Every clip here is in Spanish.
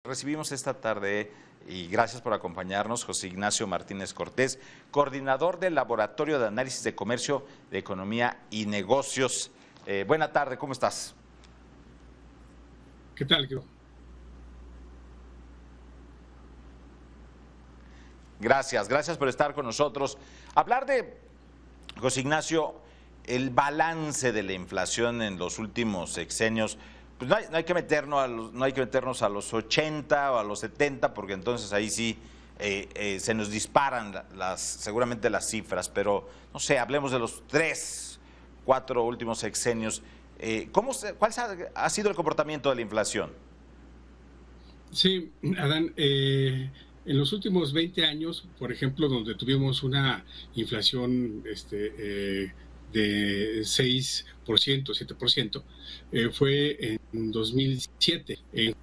Recibimos esta tarde, y gracias por acompañarnos, José Ignacio Martínez Cortés, coordinador del Laboratorio de Análisis de Comercio, de Economía y Negocios. Buena tarde, ¿cómo estás? ¿Qué tal? Gracias por estar con nosotros. Hablar de, José Ignacio, el balance de la inflación en los últimos sexenios. Pues no hay que meternos a los 80 o a los 70, porque entonces ahí sí se nos disparan seguramente las cifras, pero no sé, hablemos de los 4 últimos sexenios. ¿Cuál ha sido el comportamiento de la inflación? Sí, Adán, en los últimos 20 años, por ejemplo, donde tuvimos una inflación de 6%, 7%, fue en 2007, en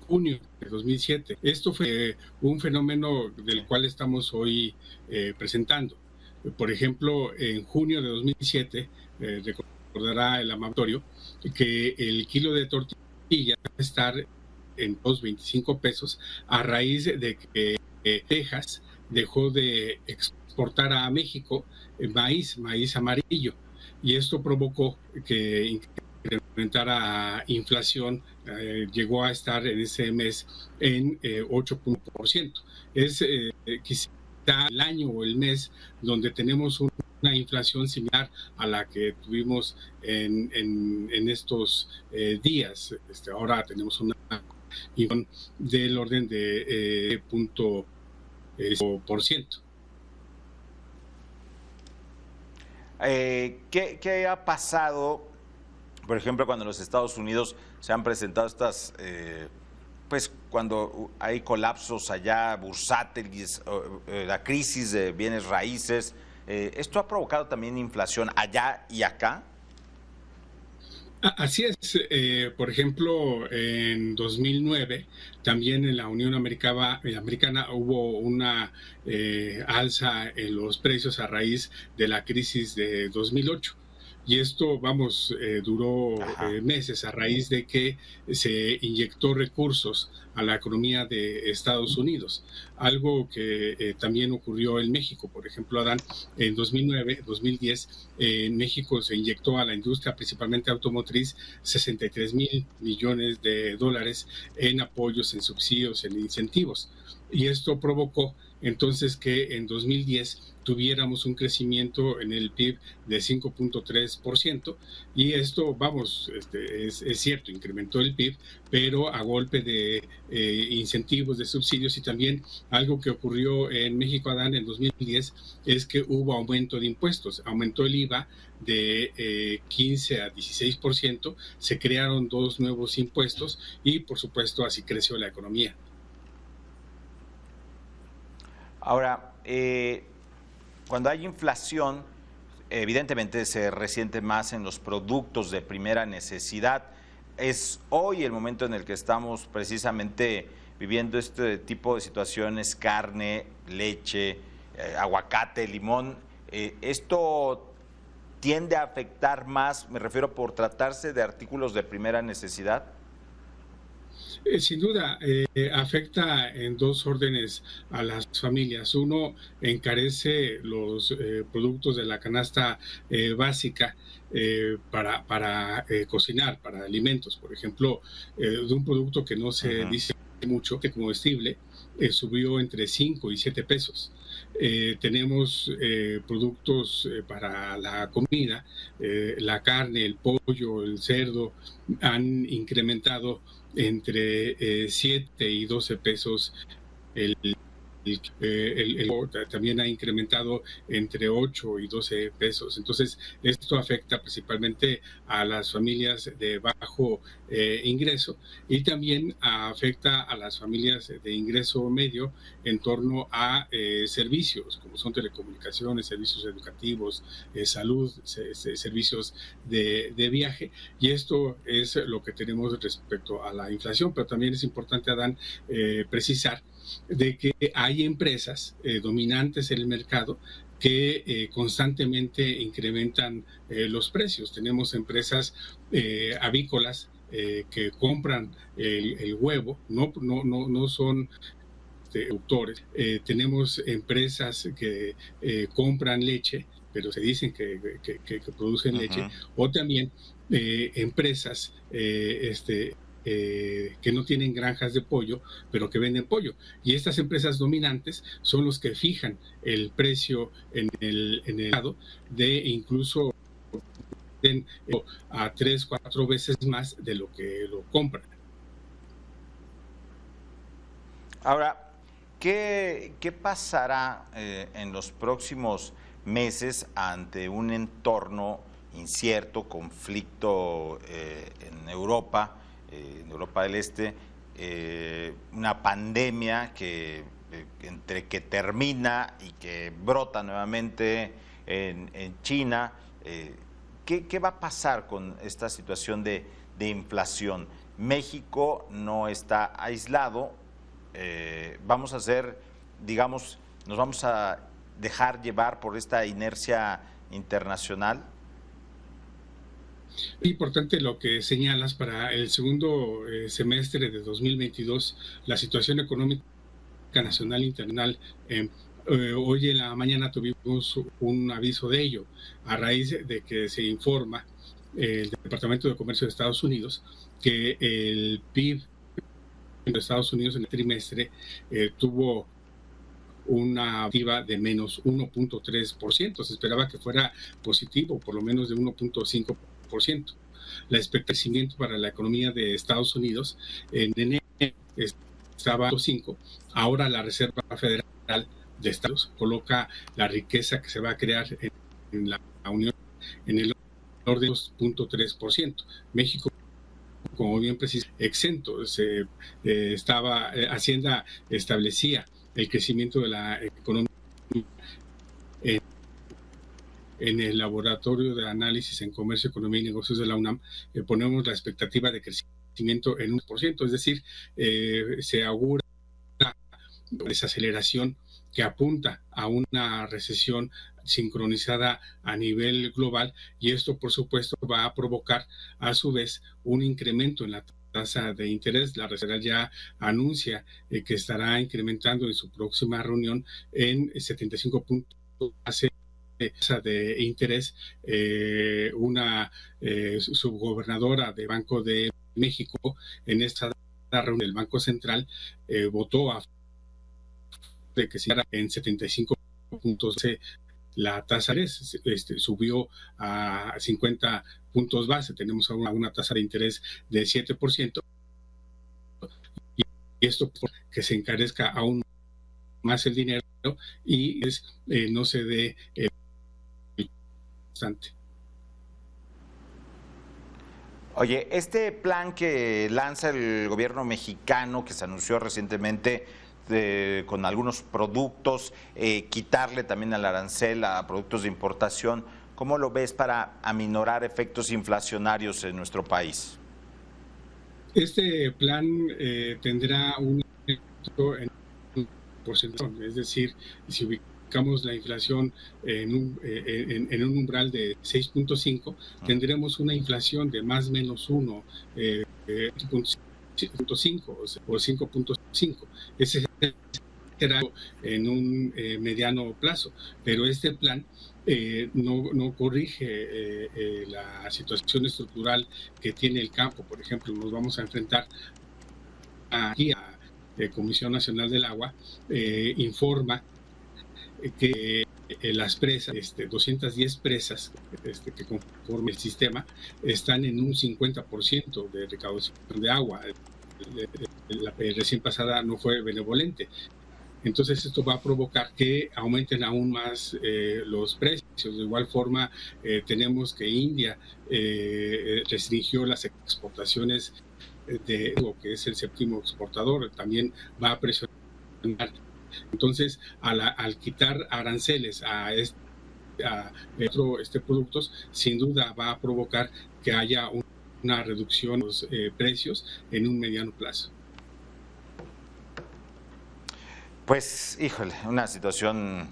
junio de 2007. Esto fue un fenómeno del cual estamos hoy presentando. Por ejemplo, en junio de 2007, recordará el amatorio, que el kilo de tortilla va a estar en 2.25 pesos a raíz de que Texas dejó de exportar a México maíz amarillo, y esto provocó que incrementara inflación. Llegó a estar en ese mes en 8%. Es quizá el año o el mes donde tenemos una inflación similar a la que tuvimos en estos días. Ahora tenemos una inflación del orden de 0.5%. ¿Qué ha pasado, por ejemplo, cuando en los Estados Unidos se han presentado estas, pues cuando hay colapsos allá, bursátiles, la crisis de bienes raíces? ¿Esto ha provocado también inflación allá y acá? Así es. Por ejemplo, en 2009, también en la Unión Americana hubo una alza en los precios a raíz de la crisis de 2008. Y esto, duró meses a raíz de que se inyectó recursos a la economía de Estados Unidos. Algo que también ocurrió en México. Por ejemplo, Adán, en 2009, 2010, en México se inyectó a la industria, principalmente automotriz, 63,000 millones de dólares en apoyos, en subsidios, en incentivos. Y esto provocó entonces que en 2010 tuviéramos un crecimiento en el PIB de 5.3%, y esto, es cierto, incrementó el PIB, pero a golpe de incentivos, de subsidios. Y también algo que ocurrió en México, Adán, en 2010, es que hubo aumento de impuestos, aumentó el IVA de 15 a 16%, se crearon 2 nuevos impuestos y, por supuesto, así creció la economía. Ahora, cuando hay inflación, evidentemente se resiente más en los productos de primera necesidad. Es hoy el momento en el que estamos precisamente viviendo este tipo de situaciones: carne, leche, aguacate, limón. ¿Esto tiende a afectar más, me refiero, por tratarse de artículos de primera necesidad? Sin duda, afecta en 2 órdenes a las familias. Uno, encarece los productos de la canasta básica para cocinar, para alimentos. Por ejemplo, de un producto que no se dice mucho, que comestible, subió entre 5 y 7 pesos. Tenemos productos para la comida, la carne, el pollo, el cerdo, han incrementado entre 7 y 12 pesos. El también ha incrementado entre 8 y 12 pesos. Entonces, esto afecta principalmente a las familias de bajo ingreso, y también afecta a las familias de ingreso medio en torno a servicios, como son telecomunicaciones, servicios educativos, salud, servicios de viaje. Y esto es lo que tenemos respecto a la inflación. Pero también es importante, Adán, precisar de que hay empresas dominantes en el mercado que constantemente incrementan los precios. Tenemos empresas avícolas que compran el huevo, no son productores. Tenemos empresas que compran leche, pero se dicen que producen leche, o también empresas que no tienen granjas de pollo, pero que venden pollo. Y estas empresas dominantes son los que fijan el precio en el mercado, de incluso a 3-4 veces más de lo que lo compran. Ahora, ¿qué pasará en los próximos meses ante un entorno incierto, conflicto en Europa del Este, una pandemia que entre que termina y que brota nuevamente en China? ¿Qué va a pasar con esta situación de inflación? México no está aislado. Vamos a hacer, digamos, nos vamos a dejar llevar por esta inercia internacional. Es importante lo que señalas. Para el segundo semestre de 2022, la situación económica nacional e internacional, hoy en la mañana tuvimos un aviso de ello, a raíz de que se informa el Departamento de Comercio de Estados Unidos que el PIB de Estados Unidos en el trimestre tuvo una activa de menos 1.3%. Se esperaba que fuera positivo, por lo menos de 1.5%. La expectativa de crecimiento para la economía de Estados Unidos en enero estaba en 5%. Ahora la Reserva Federal de Estados Unidos coloca la riqueza que se va a crear en la Unión en el orden de 2.3%. México, como bien precisa, exento. Hacienda establecía el crecimiento de la economía en el Laboratorio de Análisis en Comercio, Economía y Negocios de la UNAM. Ponemos la expectativa de crecimiento en 1%, es decir, se augura desaceleración que apunta a una recesión sincronizada a nivel global, y esto por supuesto va a provocar a su vez un incremento en la tasa de interés. La Reserva ya anuncia que estará incrementando en su próxima reunión en 75 puntos tasa de interés. Una subgobernadora de Banco de México en esta reunión del Banco Central votó a de que se en 75 puntos. La tasa de subió a 50 puntos base. Tenemos ahora una tasa de interés de 7%, y esto que se encarezca aún más el dinero y no se dé bastante. Oye, este plan que lanza el gobierno mexicano, que se anunció recientemente, con algunos productos, quitarle también el arancel a productos de importación, ¿cómo lo ves para aminorar efectos inflacionarios en nuestro país? Este plan tendrá un efecto en un porcentaje, es decir, si ubicamos la inflación en un umbral de 6.5, tendremos una inflación de más o menos 1.5 o 5.5. Ese será en un mediano plazo, pero este plan no corrige la situación estructural que tiene el campo. Por ejemplo, nos vamos a enfrentar aquí a la Comisión Nacional del Agua, informa que las presas, 210 presas que conforman el sistema, están en un 50% de recaudación de agua. La recién pasada no fue benevolente. Entonces esto va a provocar que aumenten aún más los precios. De igual forma, tenemos que India restringió las exportaciones de lo que es el séptimo exportador, también va a presionar. Entonces, al quitar aranceles a productos, sin duda va a provocar que haya una reducción de los precios en un mediano plazo. Pues, híjole, una situación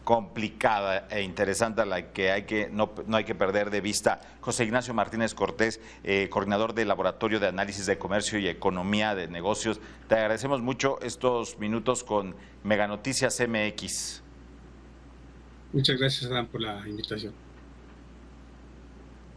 complicada e interesante a la que no hay que perder de vista. José Ignacio Martínez Cortés, coordinador del Laboratorio de Análisis de Comercio y Economía de Negocios, te agradecemos mucho estos minutos con Mega Noticias MX. Muchas gracias, Adán, por la invitación.